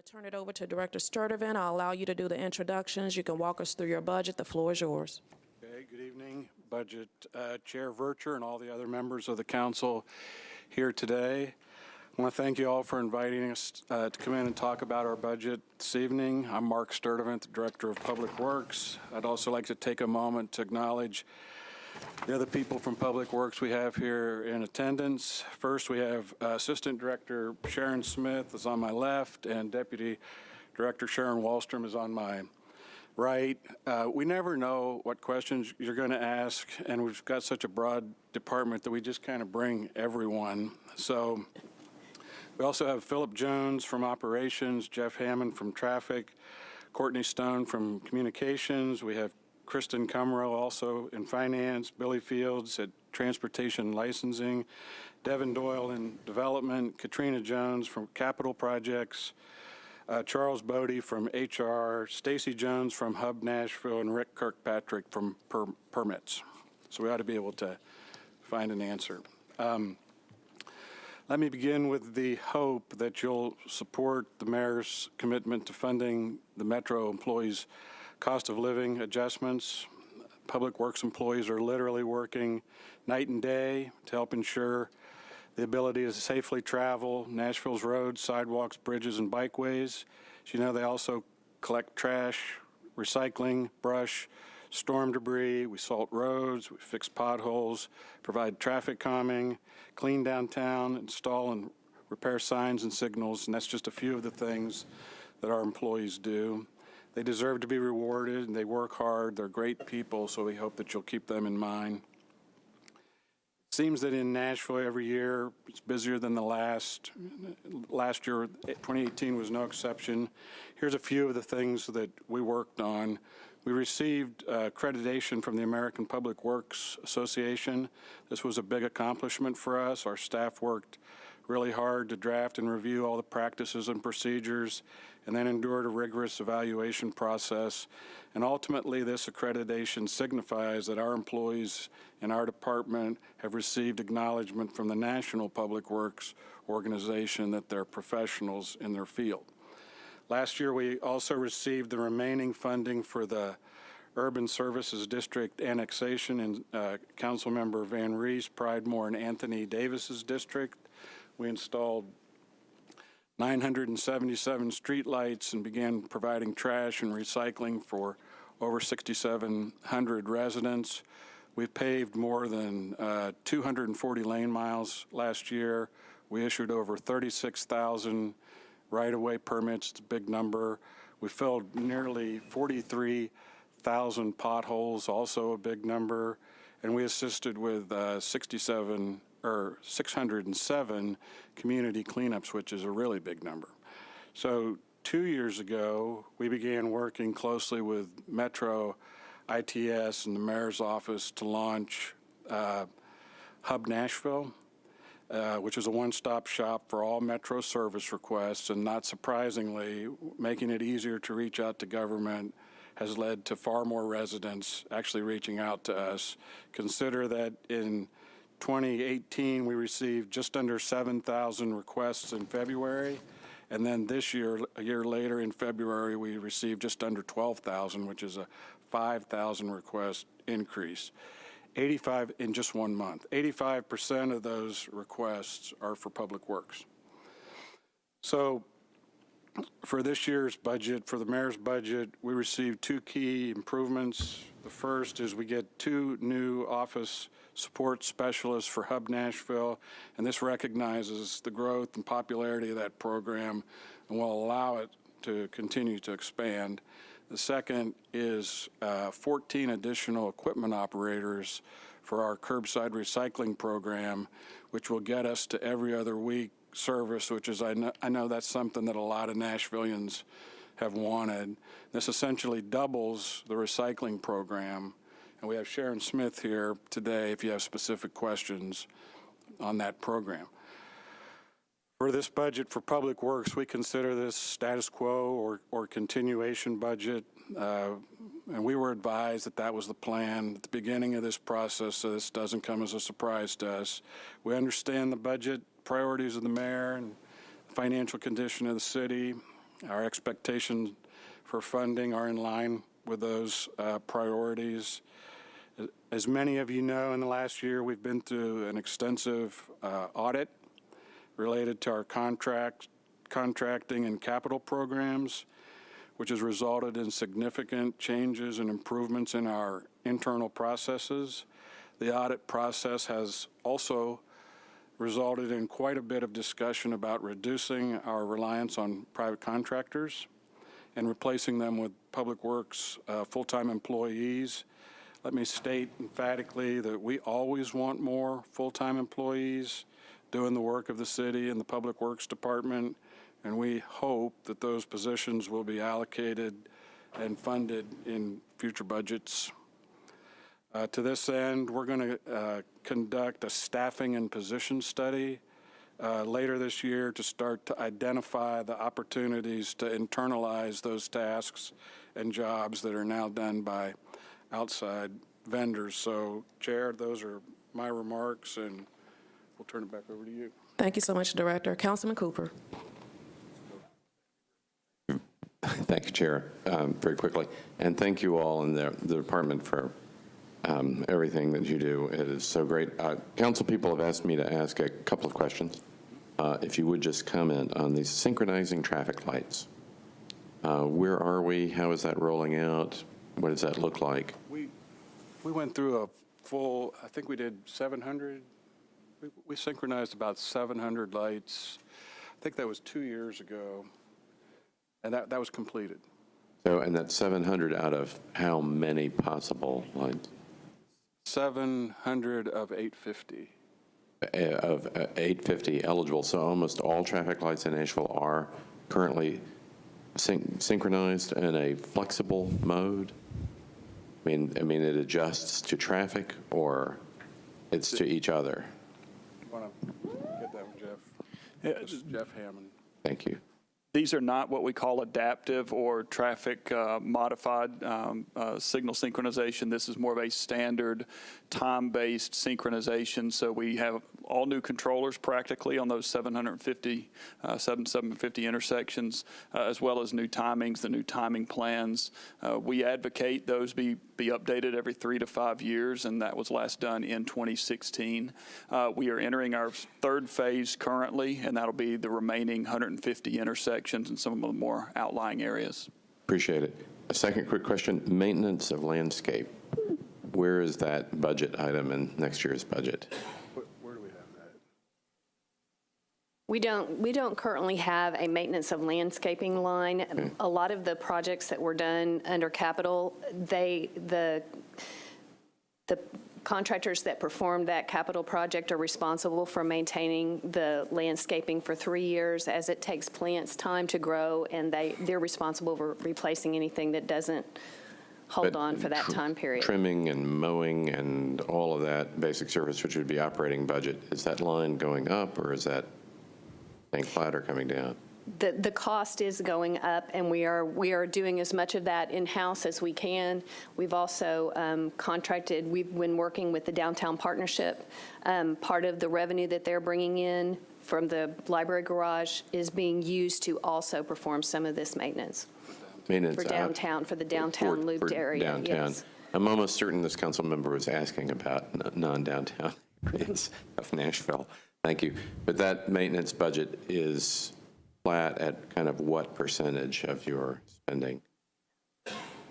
to turn it over to Director Sturdivant. I'll allow you to do the introductions. You can walk us through your budget. The floor is yours. Okay, good evening, Budget Chair Vercher and all the other members of the council here today. I want to thank you all for inviting us to come in and talk about our budget this evening. I'm Mark Sturdivant, the Director of Public Works. I'd also like to take a moment to acknowledge the other people from Public Works we have here in attendance. First, we have Assistant Director Sharon Smith is on my left, and Deputy Director Sharon Wallstrom is on my right. We never know what questions you're going to ask, and we've got such a broad department that we just kind of bring everyone. So we also have Philip Jones from Operations, Jeff Hammond from Traffic, Courtney Stone from Communications. We have Kristen Cumrow also in Finance, Billy Fields at Transportation Licensing, Devin Doyle in Development, Katrina Jones from Capital Projects, Charles Bodie from HR, Stacy Jones from Hub Nashville, and Rick Kirkpatrick from Permits. So we ought to be able to find an answer. Let me begin with the hope that you'll support the mayor's commitment to funding the Metro employees' cost of living adjustments. Public Works employees are literally working night and day to help ensure the ability to safely travel Nashville's roads, sidewalks, bridges, and bikeways. As you know, they also collect trash, recycling, brush, storm debris. We salt roads, we fix potholes, provide traffic calming, clean downtown, install and repair signs and signals, and that's just a few of the things that our employees do. They deserve to be rewarded, and they work hard. They're great people, so we hope that you'll keep them in mind. It seems that in Nashville every year, it's busier than the last. Last year, 2018 was no exception. Here's a few of the things that we worked on. We received accreditation from the American Public Works Association. This was a big accomplishment for us. Our staff worked really hard to draft and review all the practices and procedures, and then endured a rigorous evaluation process. And ultimately, this accreditation signifies that our employees in our department have received acknowledgement from the National Public Works Organization that they're professionals in their field. Last year, we also received the remaining funding for the Urban Services District annexation in Councilmember Van Rees, Pridemore, and Anthony Davis's district. We installed 977 streetlights and began providing trash and recycling for over 6,700 residents. We've paved more than 240 lane miles last year. We issued over 36,000 right-of-way permits. It's a big number. We filled nearly 43,000 potholes, also a big number. And we assisted with 607 community cleanups, which is a really big number. So 2 years ago, we began working closely with Metro ITS and the mayor's office to launch Hub Nashville, which is a one-stop shop for all Metro service requests, and not surprisingly, making it easier to reach out to government has led to far more residents actually reaching out to us. Consider that in 2018, we received just under 7,000 requests in February, and then this year, a year later in February, we received just under 12,000, which is a 5,000 request increase. 85 in just 1 month. 85% of those requests are for Public Works. So for this year's budget, for the mayor's budget, we received 2 key improvements. The first is we get 2 new office support specialists for Hub Nashville, and this recognizes the growth and popularity of that program and will allow it to continue to expand. The second is 14 additional equipment operators for our curbside recycling program, which will get us to every other week service, which is, I know that's something that a lot of Nashvillians have wanted. This essentially doubles the recycling program, and we have Sharon Smith here today if you have specific questions on that program. For this budget for Public Works, we consider this status quo or continuation budget, and we were advised that that was the plan at the beginning of this process, so this doesn't come as a surprise to us. We understand the budget priorities of the mayor and the financial condition of the city. Our expectations for funding are in line with those priorities. As many of you know, in the last year, we've been through an extensive audit related to our contracting and capital programs, which has resulted in significant changes and improvements in our internal processes. The audit process has also resulted in quite a bit of discussion about reducing our reliance on private contractors and replacing them with Public Works full-time employees. Let me state emphatically that we always want more full-time employees doing the work of the city and the Public Works Department, and we hope that those positions will be allocated and funded in future budgets. To this end, we're going to conduct a staffing and position study later this year to start to identify the opportunities to internalize those tasks and jobs that are now done by outside vendors. So, Chair, those are my remarks, and we'll turn it back over to you. Thank you so much, Director. Councilman Cooper. Thank you, Chair. Very quickly, and thank you all in the department for everything that you do. It is so great. Council people have asked me to ask a couple of questions. If you would just comment on these synchronizing traffic lights. Where are we? How is that rolling out? What does that look like? We went through a full, I think we did 700. We synchronized about 700 lights. I think that was 2 years ago, and that was completed. So, and that's 700 out of how many possible lights? 700 of 850. Of 850 eligible. So almost all traffic lights in Nashville are currently synchronized in a flexible mode. I mean, it adjusts to traffic, or it's to each other. You want to get that one, Jeff? Yeah, This is Jeff Hammond. Thank you. These are not what we call adaptive or traffic modified signal synchronization. This is more of a standard time-based synchronization. So we have all new controllers practically on those 750 intersections, as well as new timings, the new timing plans. We advocate those be updated every 3 to 5 years, and that was last done in 2016. We are entering our third phase currently, and that'll be the remaining 150 intersections in some of the more outlying areas. Appreciate it. A second quick question, maintenance of landscape. Where is that budget item in next year's budget? Where do we have that? We don't currently have a maintenance of landscaping line. Okay. A lot of the projects that were done under capital, the contractors that performed that capital project are responsible for maintaining the landscaping for 3 years as it takes plants time to grow, and they're responsible for replacing anything that doesn't hold on for that time period. Trimming and mowing and all of that basic service, which would be operating budget, is that line going up, or is that staying flat or coming down? The cost is going up, and we are doing as much of that in-house as we can. We've also contracted, we've been working with the Downtown Partnership. Part of the revenue that they're bringing in from the library garage is being used to also perform some of this maintenance. Maintenance For downtown, for the downtown looped for area, downtown. yes. I'm almost certain this council member was asking about non-downtown areas of Nashville. Thank you. But that maintenance budget is flat at kind of what percentage of your spending?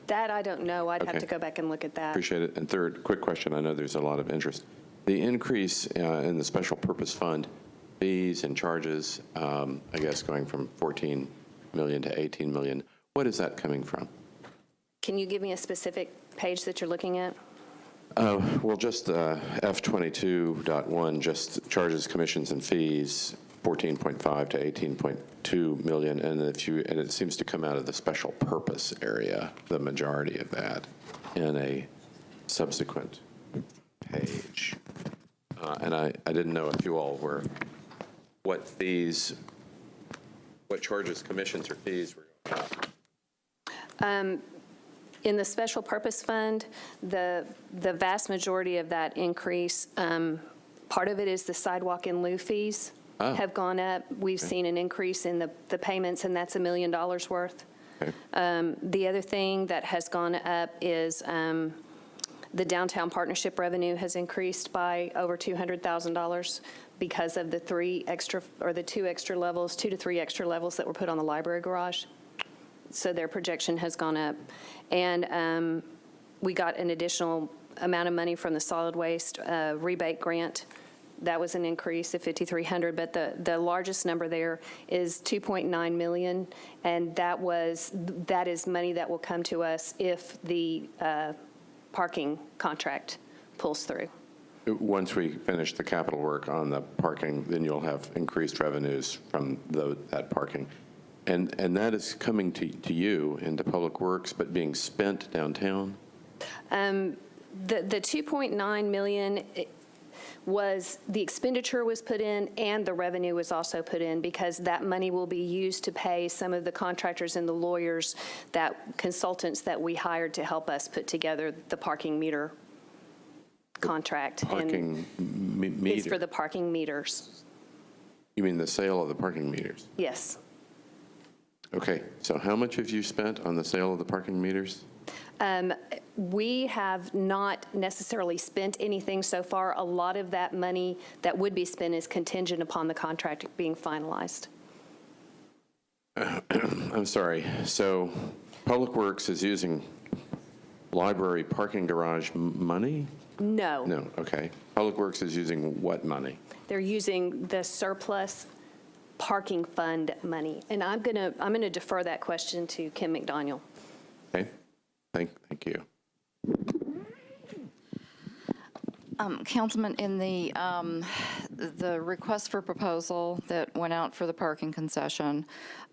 That I don't know. I'd have Okay. to go back and look at that. Appreciate it. And third, quick question. I know there's a lot of interest. The increase in the special purpose fund fees and charges, I guess going from 14 million to 18 million, what is that coming from? Can you give me a specific page that you're looking at? Well, just F22.1, just charges, commissions, and fees, 14.5 to 18.2 million, and it seems to come out of the special purpose area, the majority of that, in a subsequent page. And I didn't know if you all were, what charges, commissions, or fees were going up? In the special purpose fund, the vast majority of that increase, part of it is the sidewalk in lieu fees. have gone up. We've seen an increase in the payments, and that's $1 million worth. Okay. The other thing that has gone up is the downtown partnership revenue has increased by over $200,000 because of the 2 extra levels, 2 to 3 extra levels that were put on the library garage. So their projection has gone up. And we got an additional amount of money from the solid waste rebate grant. That was an increase of $5,300, but the largest number there is $2.9 million, and that is money that will come to us if the parking contract pulls through. Once we finish the capital work on the parking, then you'll have increased revenues from that parking. And that is coming to you into Public Works, but being spent downtown? The $2.9 million was, the expenditure was put in and the revenue was also put in, because that money will be used to pay some of the contractors and the lawyers, consultants that we hired to help us put together the parking meter contract. Parking meter? It's for the parking meters. You mean the sale of the parking meters? Yes. Okay, so how much have you spent on the sale of the parking meters? We have not necessarily spent anything so far. A lot of that money that would be spent is contingent upon the contract being finalized. I'm sorry. So Public Works is using library parking garage money? No. No, okay. Public Works is using what money? They're using the surplus parking fund money. And I'm gonna defer that question to Kim McDaniel. Okay, thank you. Councilman, in the request for proposal that went out for the parking concession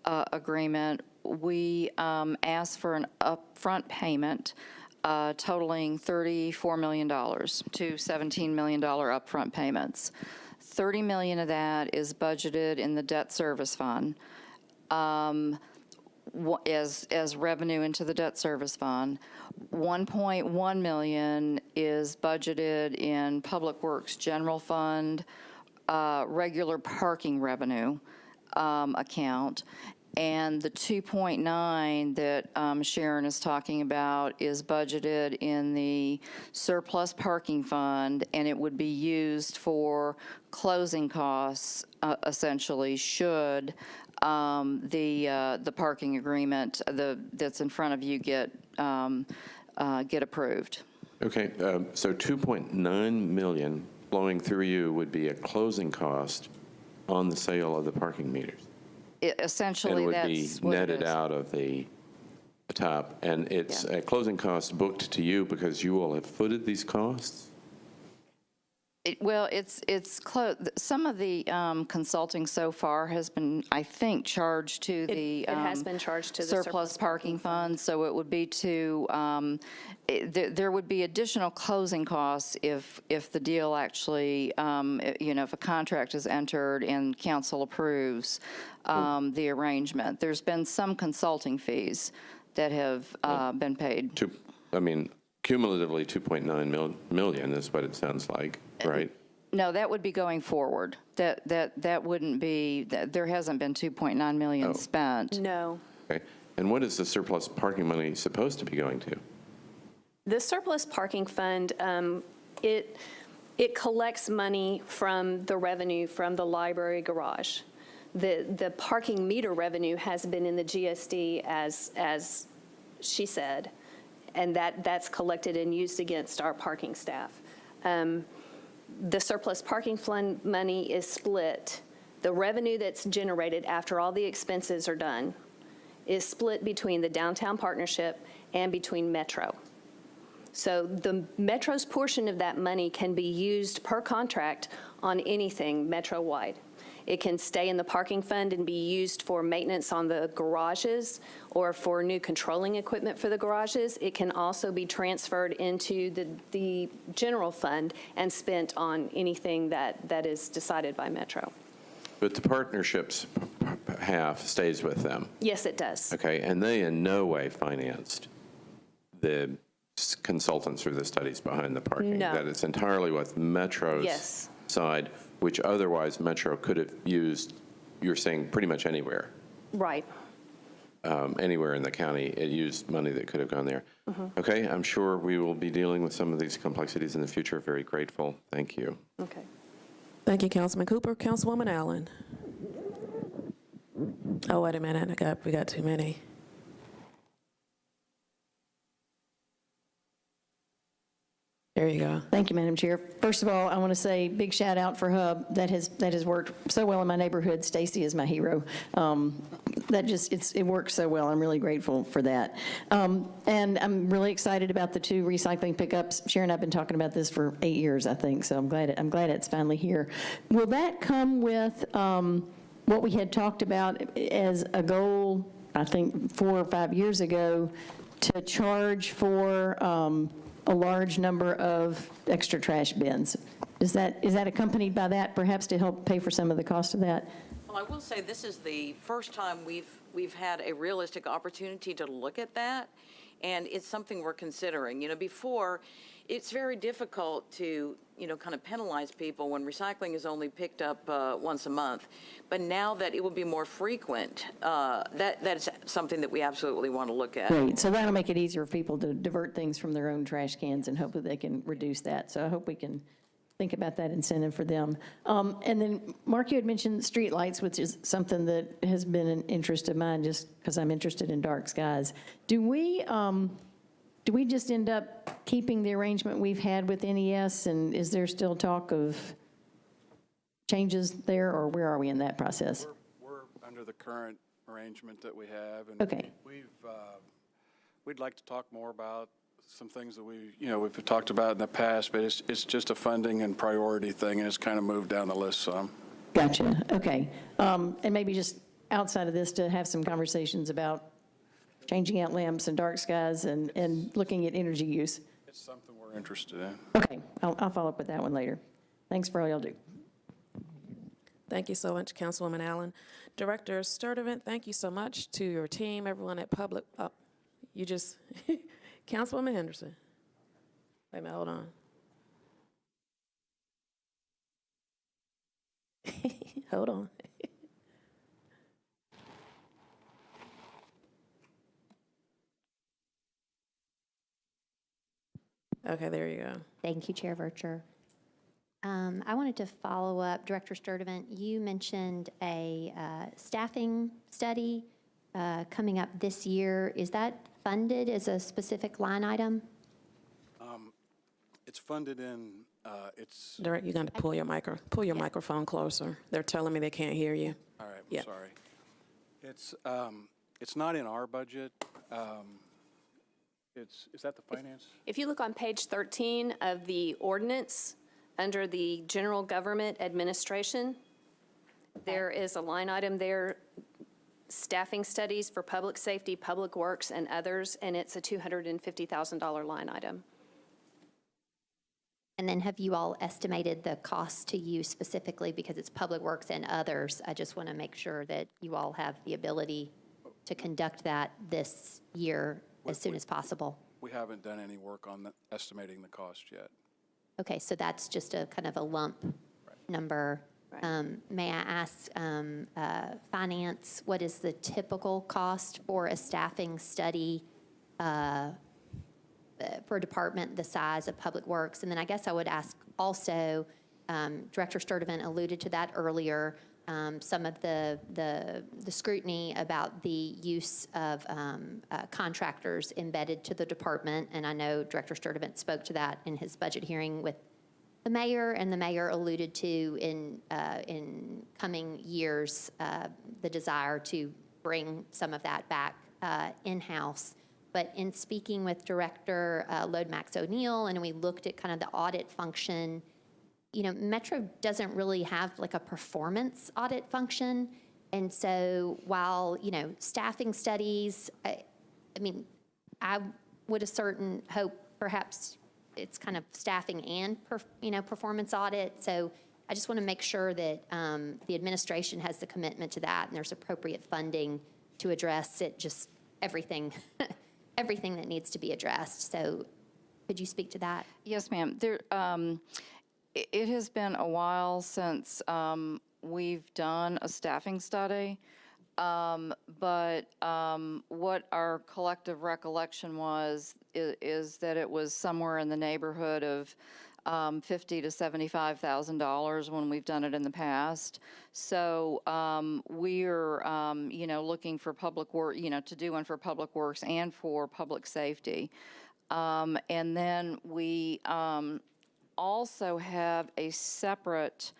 agreement, we asked for an upfront payment totaling $34 million to $17 million upfront payments. $30 million of that is budgeted in the debt service fund as revenue into the debt service fund. $1.1 million is budgeted in Public Works General Fund, regular parking revenue account. And the 2.9 that Sharon is talking about is budgeted in the surplus parking fund, and it would be used for closing costs, essentially, should the parking agreement that's in front of you get approved. Okay, so $2.9 million flowing through you would be a closing cost on the sale of the parking meters. Essentially, and it that's would be what it netted is. out of the top, and it's a closing cost booked to you because you all have footed these costs? Well, it's close. Some of the consulting so far has been, I think, charged to the It has been charged to the surplus parking fund. So it would be to there would be additional closing costs if the deal actually, if a contract is entered and council approves the arrangement. There's been some consulting fees that have been paid. Cumulatively, $2.9 million is what it sounds like, right? No, that would be going forward. That wouldn't be, there hasn't been $2.9 million spent. No. Okay. And what is the surplus parking money supposed to be going to? The surplus parking fund, it collects money from the revenue from the library garage. The parking meter revenue has been in the GSD as she said, and that's collected and used against our parking staff. The surplus parking fund money is split. The revenue that's generated after all the expenses are done is split between the downtown partnership and between Metro. So the Metro's portion of that money can be used per contract on anything Metro-wide. It can stay in the parking fund and be used for maintenance on the garages or for new controlling equipment for the garages. It can also be transferred into the general fund and spent on anything that is decided by Metro. But the partnership's half stays with them. Yes, it does. Okay, and they in no way financed the consultants or the studies behind the parking? No. That it's entirely with Metro's Yes. side, which otherwise Metro could have used, you're saying, pretty much anywhere. Right. Anywhere in the county, it used money that could have gone there. Okay, I'm sure we will be dealing with some of these complexities in the future. Very grateful. Thank you. Okay. Thank you, Councilman Cooper. Councilwoman Allen. Oh, wait a minute. We got too many. There you go. Thank you, Madam Chair. First of all, I want to say big shout out for Hub. That has worked so well in my neighborhood. Stacy is my hero. It works so well. I'm really grateful for that. And I'm really excited about the 2 recycling pickups. Sharon, I've been talking about this for 8 years, I think, so I'm glad it's finally here. Will that come with what we had talked about as a goal, I think 4 or 5 years ago, to charge for a large number of extra trash bins? Is that accompanied by that, perhaps to help pay for some of the cost of that? Well, I will say this is the first time we've had a realistic opportunity to look at that, and it's something we're considering. Before, it's very difficult to, kind of penalize people when recycling is only picked up once a month. But now that it will be more frequent, that's something that we absolutely want to look at. Great, so that'll make it easier for people to divert things from their own trash cans, and hopefully they can reduce that. So I hope we can think about that incentive for them. And then, Mark, you had mentioned streetlights, which is something that has been an interest of mine just because I'm interested in dark skies. Do we just end up keeping the arrangement we've had with NES, and is there still talk of changes there, or where are we in that process? We're under the current arrangement that we have. And Okay. we'd like to talk more about some things that we've talked about in the past, but it's just a funding and priority thing, and it's kind of moved down the list some. Gotcha, okay. And maybe just outside of this to have some conversations about changing out lamps and dark skies and looking at energy use. It's something we're interested in. Okay, I'll follow up with that one later. Thanks for all y'all do. Thank you so much, Councilwoman Allen. Director Sturdivant, thank you so much to your team, everyone at Public. Councilwoman Henderson. Wait a minute, hold on. Hold on. Okay, there you go. Thank you, Chair Vercher. I wanted to follow up, Director Sturdivant, you mentioned a staffing study coming up this year. Is that funded as a specific line item? It's funded in, it's, Direct, you're going to pull your microphone closer. They're telling me they can't hear you. all right, Yeah. I'm sorry. It's not in our budget. Is that the finance? If you look on page 13 of the ordinance, under the General Government Administration, there is a line item there, staffing studies for public safety, public works, and others, and it's a $250,000 line item. And then have you all estimated the cost to you specifically, because it's public works and others? I just want to make sure that you all have the ability to conduct that this year as soon as possible. We haven't done any work on estimating the cost yet. Okay, so that's just a kind of a lump number. May I ask finance, what is the typical cost for a staffing study for a department the size of Public Works? And then I guess I would ask also, Director Sturdivant alluded to that earlier, some of the scrutiny about the use of contractors embedded to the department. And I know Director Sturdivant spoke to that in his budget hearing with the mayor, and the mayor alluded to in coming years the desire to bring some of that back in-house. But in speaking with Director Lodex O'Neill, and we looked at kind of the audit function, Metro doesn't really have like a performance audit function. And so while, staffing studies, I would assert and hope perhaps it's kind of staffing and, performance audit. So I just want to make sure that the administration has the commitment to that, and there's appropriate funding to address it, just everything, everything that needs to be addressed. So could you speak to that? Yes, ma'am. It has been a while since we've done a staffing study, but what our collective recollection was is that it was somewhere in the neighborhood of $50,000 to $75,000 when we've done it in the past. So we're, looking for public work, to do one for public works and for public safety. And then we also have a separate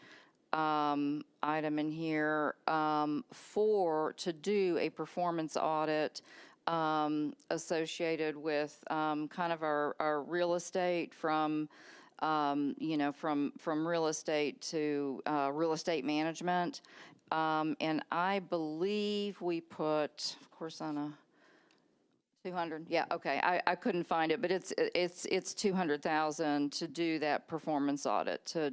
item in here to do a performance audit associated with kind of our real estate from real estate to real estate management. And I believe we put, of course, on a 200, yeah, okay, I couldn't find it, but it's 200,000 to do that performance audit. To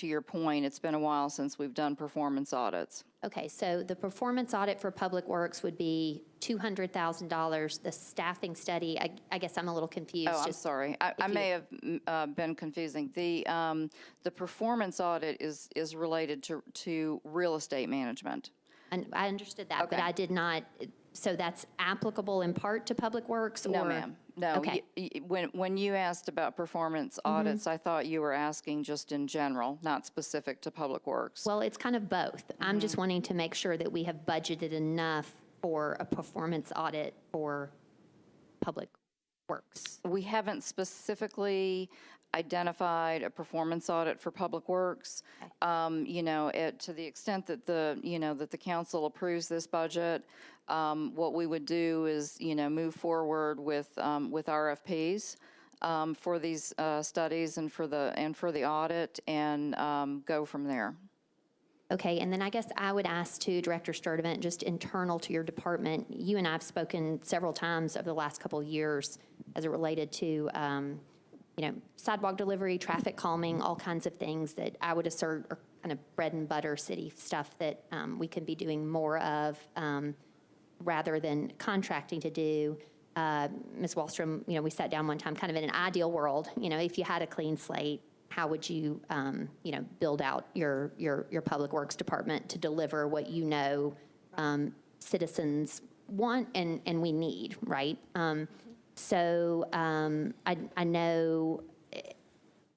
your point, it's been a while since we've done performance audits. Okay, so the performance audit for Public Works would be $200,000. The staffing study, I guess I'm a little confused. Oh, I'm sorry. I may have been confusing. The performance audit is related to real estate management. And I understood that, but Okay. I did not, so that's applicable in part to Public Works? No, or- ma'am. No. Okay. When you asked about performance audits, I thought you were asking just in general, not specific to Public Works. Well, it's kind of both. I'm just wanting to make sure that we have budgeted enough for a performance audit for Public Works. We haven't specifically identified a performance audit for Public Works. To the extent that the council approves this budget, what we would do is, move forward with RFPs for these studies and for the audit, and go from there. Okay, and then I guess I would ask too, Director Sturdivant, just internal to your department, you and I have spoken several times over the last couple of years as it related to, sidewalk delivery, traffic calming, all kinds of things that I would assert are kind of bread and butter city stuff that we can be doing more of rather than contracting to do. Ms. Wallstrom, we sat down one time kind of in an ideal world, if you had a clean slate, how would you, build out your Public Works Department to deliver what citizens want and we need, right? So I know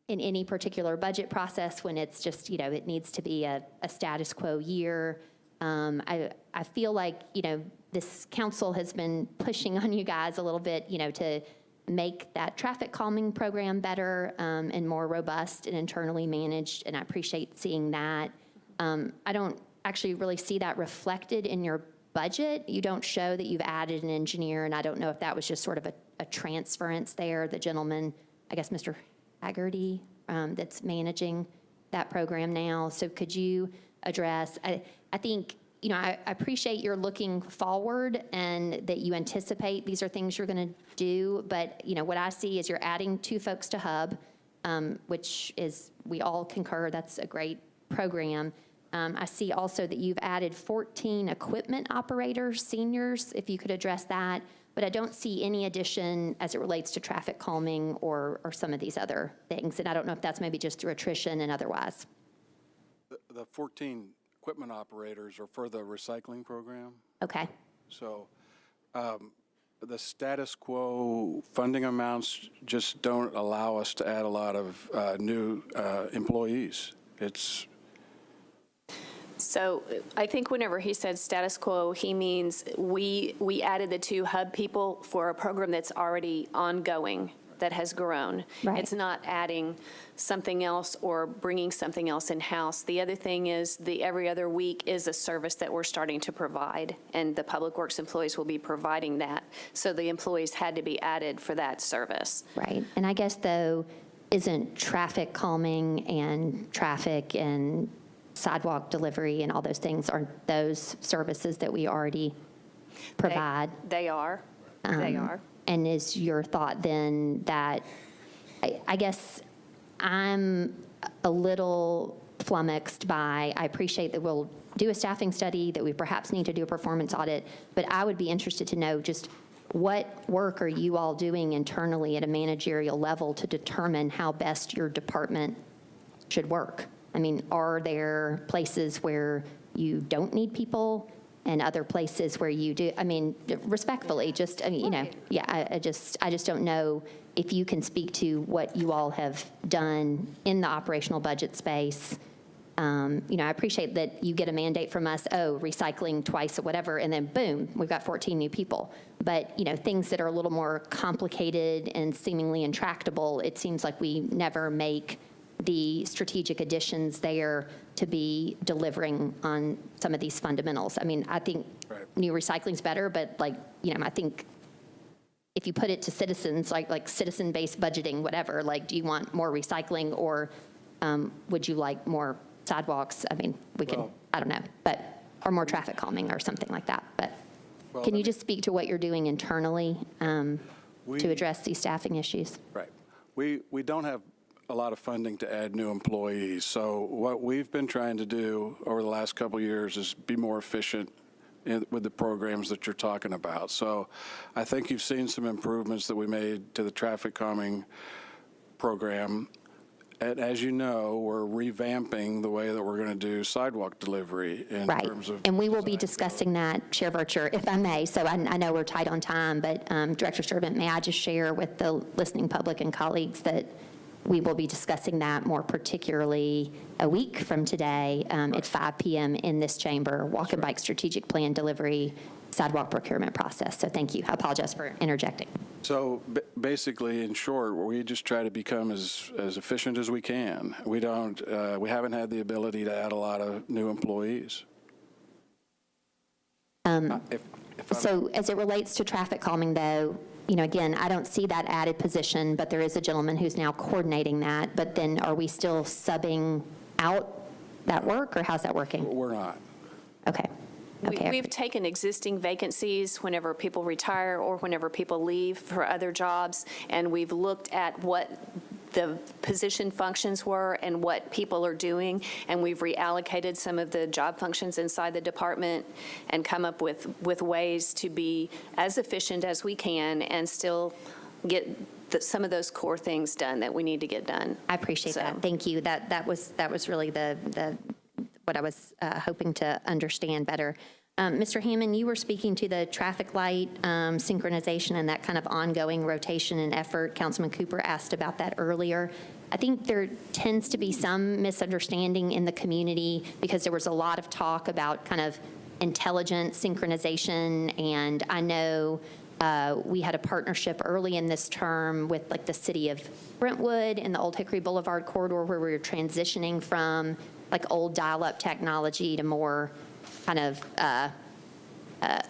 in any particular budget process when it's just, it needs to be a status quo year, I feel like, this council has been pushing on you guys a little bit, to make that traffic calming program better and more robust and internally managed, and I appreciate seeing that. I don't actually really see that reflected in your budget. You don't show that you've added an engineer, and I don't know if that was just sort of a transference there. The gentleman, I guess Mr. Haggerty, that's managing that program now. So could you address, I think, I appreciate you're looking forward and that you anticipate these are things you're going to do, but, what I see is you're adding 2 folks to Hub, which is, we all concur, that's a great program. I see also that you've added 14 equipment operators, seniors, if you could address that, but I don't see any addition as it relates to traffic calming or some of these other things, and I don't know if that's maybe just through attrition and otherwise. The 14 equipment operators are for the recycling program. Okay. So the status quo funding amounts just don't allow us to add a lot of new employees. So I think whenever he said status quo, he means we added the 2 hub people for a program that's already ongoing, that has grown. Right. It's not adding something else or bringing something else in-house. The other thing is the every other week is a service that we're starting to provide, and the Public Works employees will be providing that. So the employees had to be added for that service. Right. And I guess, though, isn't traffic calming and traffic and sidewalk delivery and all those things, aren't those services that we already provide? They are. They are. And is your thought then that, I guess I'm a little flummoxed by, I appreciate that we'll do a staffing study, that we perhaps need to do a performance audit, but I would be interested to know just what work are you all doing internally at a managerial level to determine how best your department should work? I mean, are there places where you don't need people and other places where you do? I mean, respectfully, just, I mean, you know, yeah, I just don't know if you can speak to what you all have done in the operational budget space. You know, I appreciate that you get a mandate from us, recycling twice or whatever, and then boom, we've got 14 new people. But, you know, things that are a little more complicated and seemingly intractable, it seems like we never make the strategic additions there to be delivering on some of these fundamentals. I mean, I think new recycling's better, but like, you know, I think if you put it to citizens, like citizen-based budgeting, whatever, like, do you want more recycling or would you like more sidewalks? I mean, we can, I don't know, but, or more traffic calming or something like that. But can you just speak to what you're doing internally to address these staffing issues? Right. We don't have a lot of funding to add new employees. So what we've been trying to do over the last couple of years is be more efficient with the programs that you're talking about. So I think you've seen some improvements that we made to the traffic calming program. And as you know, we're revamping the way that we're going to do sidewalk delivery in terms of. And we will be discussing that, Chair Vercher, if I may. So I know we're tight on time, but Director Sturtevant, may I just share with the listening public and colleagues that we will be discussing that more particularly a week from today at 5 p.m. in this chamber, walk and bike strategic plan delivery, sidewalk procurement process. So thank you. I apologize for interjecting. So basically, in short, we just try to become as efficient as we can. We haven't had the ability to add a lot of new employees. So as it relates to traffic calming, though, you know, again, I don't see that added position, but there is a gentleman who's now coordinating that. But then are we still subbing out that work, or how's that working? We're not. Okay. Okay. We've taken existing vacancies whenever people retire or whenever people leave for other jobs, and we've looked at what the position functions were and what people are doing, and we've reallocated some of the job functions inside the department and come up with ways to be as efficient as we can and still get some of those core things done that we need to get done. I appreciate that. Thank you. That was really the what I was hoping to understand better. Mr. Hammond, you were speaking to the traffic light synchronization and that kind of ongoing rotation and effort. Councilman Cooper asked about that earlier. I think there tends to be some misunderstanding in the community because there was a lot of talk about kind of intelligent synchronization, and I know we had a partnership early in this term with like the city of Brentwood in the Old Hickory Boulevard corridor where we were transitioning from like old dial-up technology to more kind of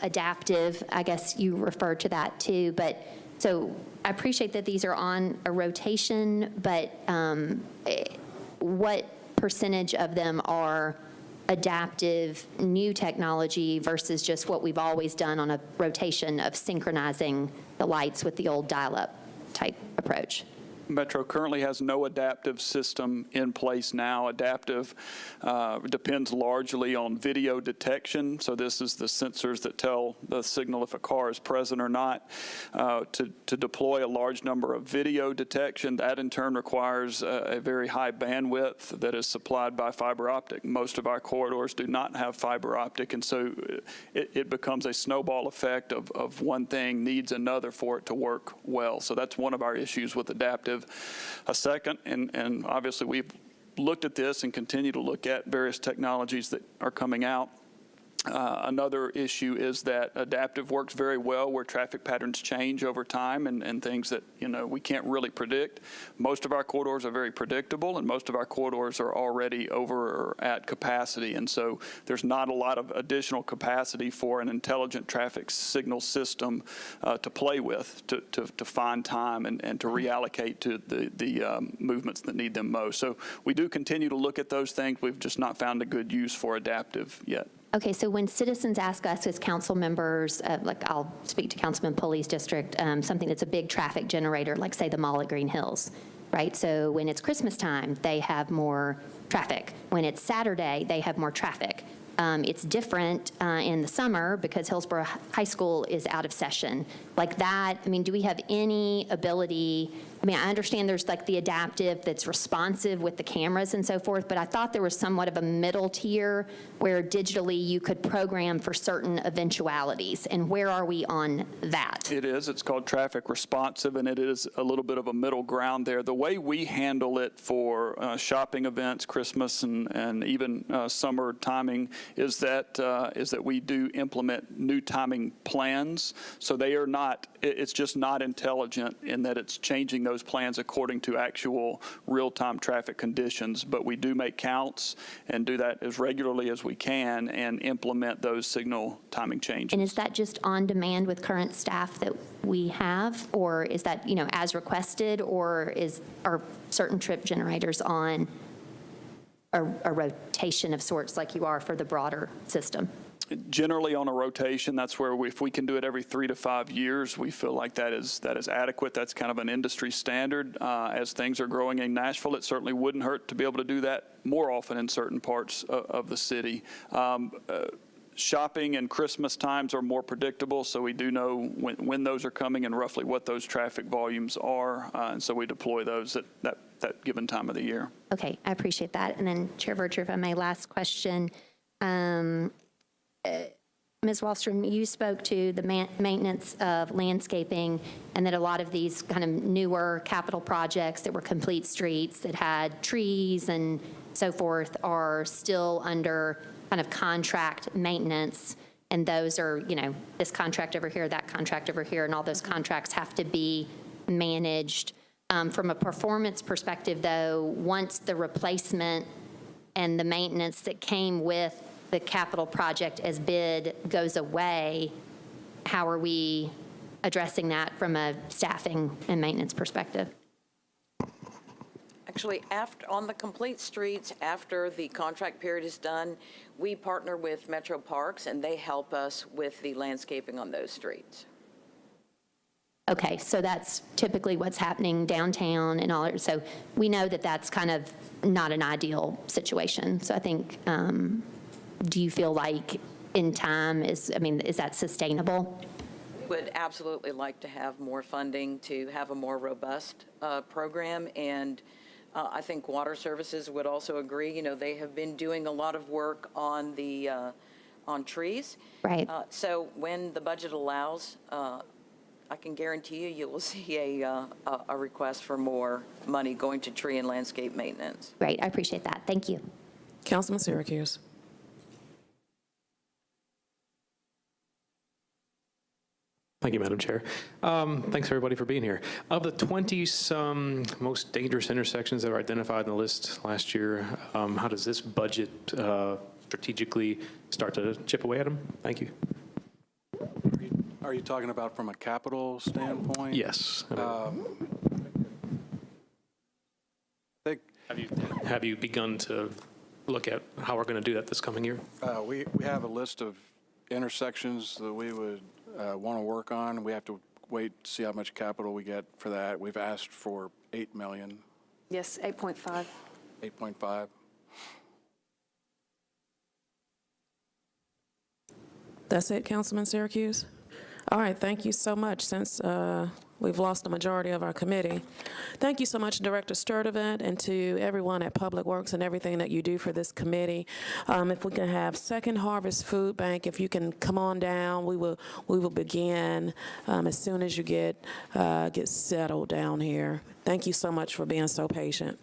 adaptive, I guess you referred to that too. But so I appreciate that these are on a rotation, but what percentage of them are adaptive new technology versus just what we've always done on a rotation of synchronizing the lights with the old dial-up type approach? Metro currently has no adaptive system in place now. Adaptive depends largely on video detection. So this is the sensors that tell the signal if a car is present or not. To deploy a large number of video detection, that in turn requires a very high bandwidth that is supplied by fiber optic. Most of our corridors do not have fiber optic, and so it becomes a snowball effect of one thing needs another for it to work well. So that's one of our issues with adaptive. A second, and obviously we've looked at this and continue to look at various technologies that are coming out. Another issue is that adaptive works very well where traffic patterns change over time and things that, you know, we can't really predict. Most of our corridors are very predictable, and most of our corridors are already over or at capacity. And so there's not a lot of additional capacity for an intelligent traffic signal system to play with, to find time and to reallocate to the movements that need them most. So we do continue to look at those things. We've just not found a good use for adaptive yet. Okay, so when citizens ask us as council members, like I'll speak to Councilman Pulley's district, something that's a big traffic generator, like say the Mall at Green Hills, right? So when it's Christmas time, they have more traffic. When it's Saturday, they have more traffic. It's different in the summer because Hillsborough High School is out of session. Like that, I mean, do we have any ability I mean, I understand there's like the adaptive that's responsive with the cameras and so forth, but I thought there was somewhat of a middle tier where digitally you could program for certain eventualities. And where are we on that? It is. It's called traffic responsive, and it is a little bit of a middle ground there. The way we handle it for shopping events, Christmas, and even summer timing is that we do implement new timing plans. So they are not. It's just not intelligent in that it's changing those plans according to actual real-time traffic conditions. But we do make counts and do that as regularly as we can and implement those signal timing changes. And is that just on demand with current staff that we have, or is that, you know, as requested, or are certain trip generators on a rotation of sorts like you are for the broader system? Generally on a rotation. That's where if we can do it every 3 to 5 years, we feel like that is adequate. That's kind of an industry standard. As things are growing in Nashville, it certainly wouldn't hurt to be able to do that more often in certain parts of the city. Shopping and Christmas times are more predictable, so we do know when those are coming and roughly what those traffic volumes are, and so we deploy those at that given time of the year. Okay, I appreciate that. And then Chair Vercher, if I may, last question. Ms. Wallstrom, you spoke to the maintenance of landscaping and that a lot of these kind of newer capital projects that were complete streets that had trees and so forth are still under kind of contract maintenance. And those are, you know, this contract over here, that contract over here, and all those contracts have to be managed. From a performance perspective, though, once the replacement and the maintenance that came with the capital project as bid goes away, how are we addressing that from a staffing and maintenance perspective? Actually, on the complete streets, after the contract period is done, we partner with Metro Parks, and they help us with the landscaping on those streets. Okay, so that's typically what's happening downtown and all. So we know that that's kind of not an ideal situation. So I think, do you feel like in time is that sustainable? Would absolutely like to have more funding to have a more robust program, and I think Water Services would also agree. You know, they have been doing a lot of work on the on trees. Right. So when the budget allows, I can guarantee you will see a request for more money going to tree and landscape maintenance. Great, I appreciate that. Thank you. Councilman Syracuse. Thank you, Madam Chair. Thanks, everybody, for being here. Of the 20-some most dangerous intersections that were identified in the list last year, how does this budget strategically start to chip away at them? Thank you. Are you talking about from a capital standpoint? Yes. Have you begun to look at how we're going to do that this coming year? We have a list of intersections that we would want to work on. We have to wait to see how much capital we get for that. We've asked for $8 million. Yes, 8.5. 8.5. That's it, Councilman Syracuse? All right, thank you so much. Since we've lost the majority of our committee, thank you so much, Director Sturdivant, and to everyone at Public Works and everything that you do for this committee. If we can have Second Harvest Food Bank, if you can come on down, we will begin as soon as you get settled down here. Thank you so much for being so patient.